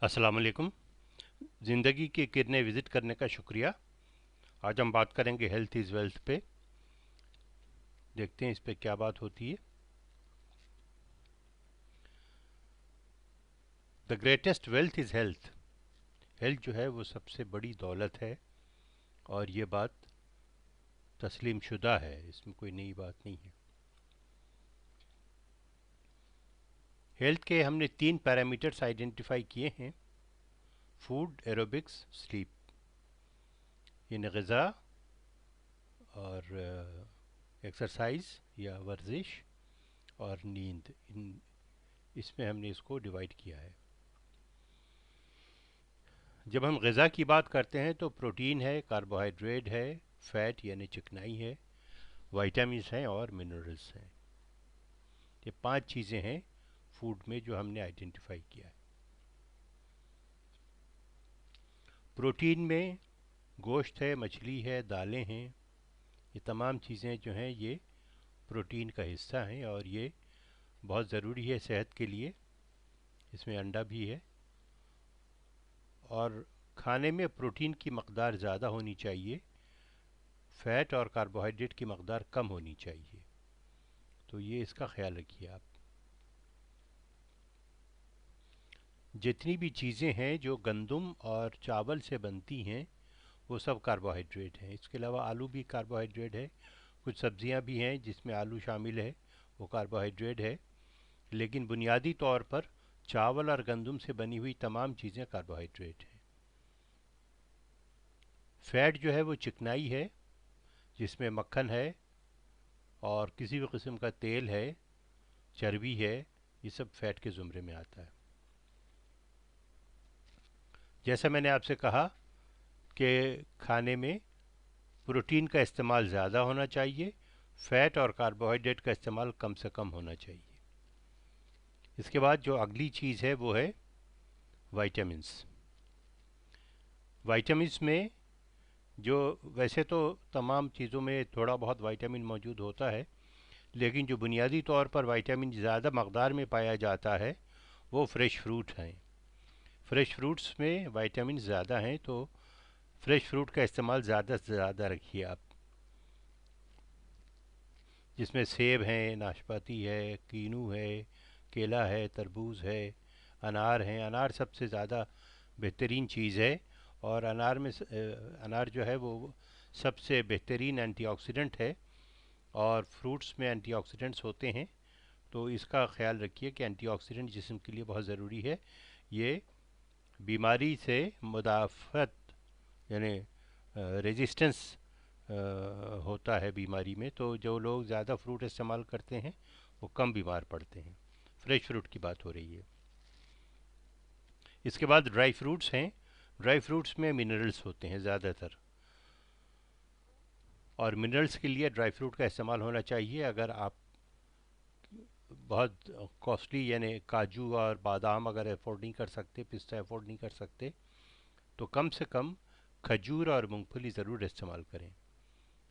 अस्सलाम वालेकुम। ज़िंदगी की किरणें विज़िट करने का शुक्रिया। आज हम बात करेंगे हेल्थ इज़ वेल्थ पे। देखते हैं इस पे क्या बात होती है। The greatest wealth is health. Health जो है वो सबसे बड़ी दौलत है, और ये बात तस्लीम शुदा है, इसमें कोई नई बात नहीं है। हेल्थ के हमने 3 पैरामीटर्स आइडेंटिफाई किए हैं: फूड, एरोबिक्स, स्लीप। यानी ग़िज़ा और एक्सरसाइज या वर्जिश और नींद, इसमें हमने इसको डिवाइड किया है। जब हम ग़िज़ा की बात करते हैं तो प्रोटीन है, कार्बोहाइड्रेट है, फैट यानी चिकनाई है, विटामिन्स हैं और मिनरल्स हैं। ये 5 चीज़ें हैं फूड में जो हमने आइडेंटिफाई किया है। प्रोटीन में गोश्त है, मछली है, दालें हैं। ये तमाम चीज़ें जो हैं ये प्रोटीन का हिस्सा हैं, और ये बहुत ज़रूरी है सेहत के लिए। इसमें अंडा भी है। और खाने में प्रोटीन की मकदार ज़्यादा होनी चाहिए, फ़ैट और कार्बोहाइड्रेट की मकदार कम होनी चाहिए। तो ये इसका ख्याल रखिए आप। जितनी भी चीज़ें हैं जो गंदम और चावल से बनती हैं वो सब कार्बोहाइड्रेट हैं। इसके अलावा आलू भी कार्बोहाइड्रेट है, कुछ सब्जियां भी हैं जिसमें आलू शामिल है, वो कार्बोहाइड्रेट है। लेकिन बुनियादी तौर पर चावल और गंदम से बनी हुई तमाम चीज़ें कार्बोहाइड्रेट हैं। फैट जो है वो चिकनाई है, जिसमें मक्खन है और किसी भी किस्म का तेल है, चर्बी है, ये सब फैट के ज़ुमरे में आता है। जैसा मैंने आपसे कहा कि खाने में प्रोटीन का इस्तेमाल ज़्यादा होना चाहिए, फ़ैट और कार्बोहाइड्रेट का इस्तेमाल कम से कम होना चाहिए। इसके बाद जो अगली चीज़ है वो है वाइटामिन्स। वाइटामिन्स में जो, वैसे तो तमाम चीज़ों में थोड़ा बहुत वाइटामिन मौजूद होता है, लेकिन जो बुनियादी तौर पर वाइटामिन ज़्यादा मकदार में पाया जाता है वो फ्रेश फ्रूट हैं। फ्रेश फ्रूट्स में वाइटामिन ज़्यादा हैं, तो फ्रेश फ्रूट का इस्तेमाल ज़्यादा से ज़्यादा रखिए आप, जिसमें सेब हैं, नाशपाती है, कीनू है, केला है, तरबूज है, अनार हैं। अनार सबसे ज़्यादा बेहतरीन चीज़ है, और अनार में अनार जो है वो सबसे बेहतरीन एंटीऑक्सीडेंट है, और फ्रूट्स में एंटीऑक्सीडेंट्स होते हैं। तो इसका ख्याल रखिए कि एंटीऑक्सीडेंट जिस्म के लिए बहुत ज़रूरी है। ये बीमारी से मुदाफ़त यानी रेजिस्टेंस होता है बीमारी में। तो जो लोग ज़्यादा फ्रूट इस्तेमाल करते हैं वो कम बीमार पड़ते हैं। फ्रेश फ्रूट की बात हो रही है। इसके बाद ड्राई फ्रूट्स हैं। ड्राई फ्रूट्स में मिनरल्स होते हैं ज़्यादातर, और मिनरल्स के लिए ड्राई फ्रूट का इस्तेमाल होना चाहिए। अगर आप बहुत कॉस्टली यानी काजू और बादाम अगर अफोर्ड नहीं कर सकते, पिस्ता अफोर्ड नहीं कर सकते, तो कम से कम खजूर और मूंगफली ज़रूर इस्तेमाल करें।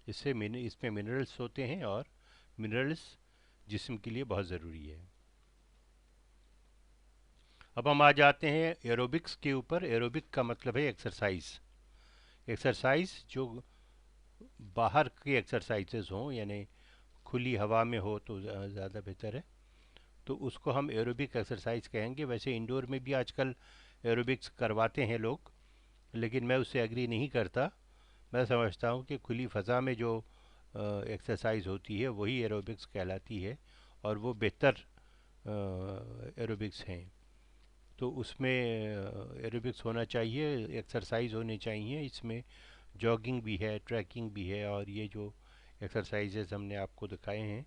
इसमें मिनरल्स होते हैं, और मिनरल्स जिस्म के लिए बहुत ज़रूरी है। अब हम आ जाते हैं एरोबिक्स के ऊपर। एरोबिक का मतलब है एक्सरसाइज। एक्सरसाइज जो बाहर की एक्सरसाइजेज हों, यानी खुली हवा में हो तो ज़्यादा बेहतर है, तो उसको हम एरोबिक एक्सरसाइज कहेंगे। वैसे इंडोर में भी आजकल एरोबिक्स करवाते हैं लोग, लेकिन मैं उससे एग्री नहीं करता। मैं समझता हूँ कि खुली फ़ज़ा में जो एक्सरसाइज होती है वही एरोबिक्स कहलाती है, और वो बेहतर एरोबिक्स हैं। तो उसमें एरोबिक्स होना चाहिए, एक्सरसाइज होने चाहिए। इसमें जॉगिंग भी है, ट्रैकिंग भी है, और ये जो एक्सरसाइजेज हमने आपको दिखाए हैं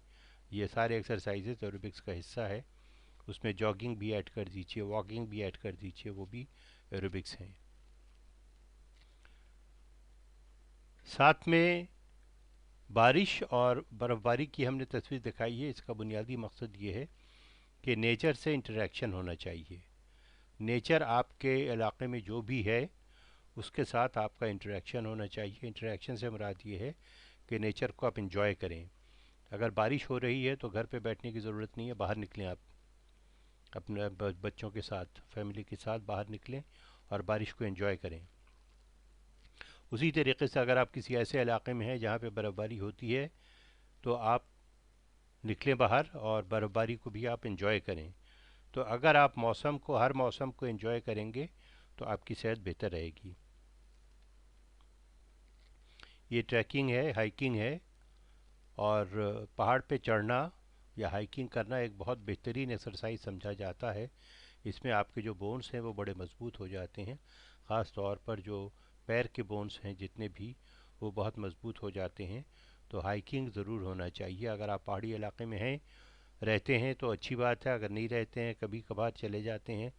ये सारे एक्सरसाइजेज एरोबिक्स का हिस्सा है। उसमें जॉगिंग भी ऐड कर दीजिए, वॉकिंग भी ऐड कर दीजिए, वो भी एरोबिक्स हैं। साथ में बारिश और बर्फ़बारी की हमने तस्वीर दिखाई है। इसका बुनियादी मकसद ये है कि नेचर से इंटरेक्शन होना चाहिए। नेचर आपके इलाके में जो भी है उसके साथ आपका इंटरेक्शन होना चाहिए। इंटरेक्शन से मुराद ये है कि नेचर को आप इंजॉय करें। अगर बारिश हो रही है तो घर पे बैठने की ज़रूरत नहीं है, बाहर निकलें आप। اپنے بچوں کے ساتھ، فیملی کے ساتھ باہر نکلیں اور بارش کو انجوائے کریں۔ اسی طریقے سے اگر آپ کسی ایسے علاقے میں ہیں جہاں پہ برف باری ہوتی ہے تو آپ نکلیں باہر اور برف باری کو بھی آپ انجوائے کریں۔ تو اگر آپ ہر موسم کو انجوائے کریں گے تو آپ کی صحت بہتر رہے گی۔ یہ ٹریکنگ ہے، ہائیکنگ ہے، اور پہاڑ پہ چڑھنا یا ہائیکنگ کرنا ایک بہت بہترین ایکسرسائز سمجھا جاتا ہے۔ اس میں آپ کے جو بونز ہیں وہ بڑے مضبوط ہو جاتے ہیں، خاص طور پر جو پیر کے بونز ہیں جتنے بھی، وہ بہت مضبوط ہو جاتے ہیں۔ تو ہائیکنگ ضرور ہونا چاہیے۔ اگر آپ پہاڑی علاقے میں رہتے ہیں تو اچھی بات ہے، اگر نہیں رہتے ہیں، کبھی کبھار چلے جاتے ہیں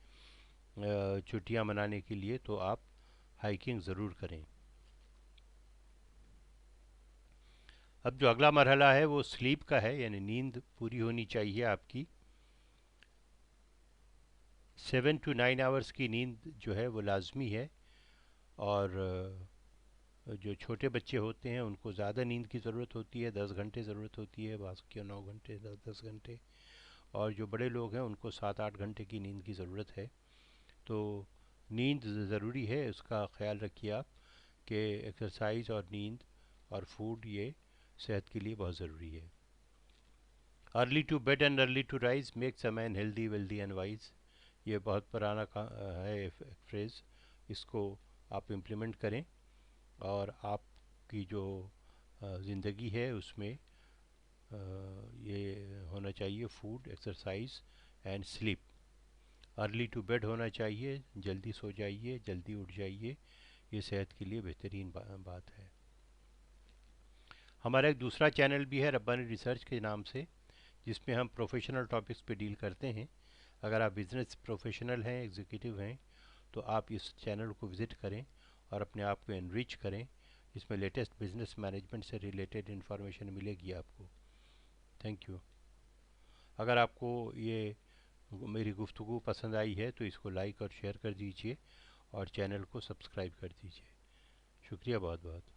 چھٹیاں منانے کے لیے، تو آپ ہائیکنگ ضرور کریں۔ اب جو اگلا مرحلہ ہے وہ سلیپ کا ہے، یعنی نیند پوری ہونی چاہیے آپ کی۔ 7 to 9 hours کی نیند جو ہے وہ لازمی ہے، اور جو چھوٹے بچے ہوتے ہیں ان کو زیادہ نیند کی ضرورت ہوتی ہے، 10 گھنٹے ضرورت ہوتی ہے، بعض کے 9 گھنٹے، 10 10 گھنٹے، اور جو بڑے لوگ ہیں ان کو 7 8 گھنٹے کی نیند کی ضرورت ہے۔ تو نیند ضروری ہے، اس کا خیال رکھیے آپ کہ ایکسرسائز اور نیند اور فوڈ یہ صحت کے لیے بہت ضروری ہے۔ Early to bed and early to rise makes a man healthy wealthy and wise, یہ بہت پرانا ہے فریز، اس کو آپ امپلیمنٹ کریں اور آپ کی جو زندگی ہے اس میں یہ ہونا چاہیے: food, exercise and sleep. Early to bed ہونا چاہیے، جلدی سو جائیے، جلدی اٹھ جائیے، یہ صحت کے لیے بہترین بات ہے۔ ہمارا ایک دوسرا چینل بھی ہے ربانی ریسرچ کے نام سے، جس میں ہم پروفیشنل ٹاپکس پہ ڈیل کرتے ہیں۔ اگر آپ بزنس پروفیشنل ہیں، ایگزیکٹو ہیں، تو آپ اس چینل کو وزٹ کریں اور اپنے آپ کو انریچ کریں۔ اس میں لیٹسٹ بزنس مینجمنٹ سے ریلیٹڈ انفارمیشن ملے گی آپ کو۔ Thank you. اگر آپ کو یہ میری گفتگو پسند آئی ہے تو اس کو لائک اور شیئر کر دیجئے، اور چینل کو سبسکرائب کر دیجئے۔ شکریہ بہت بہت۔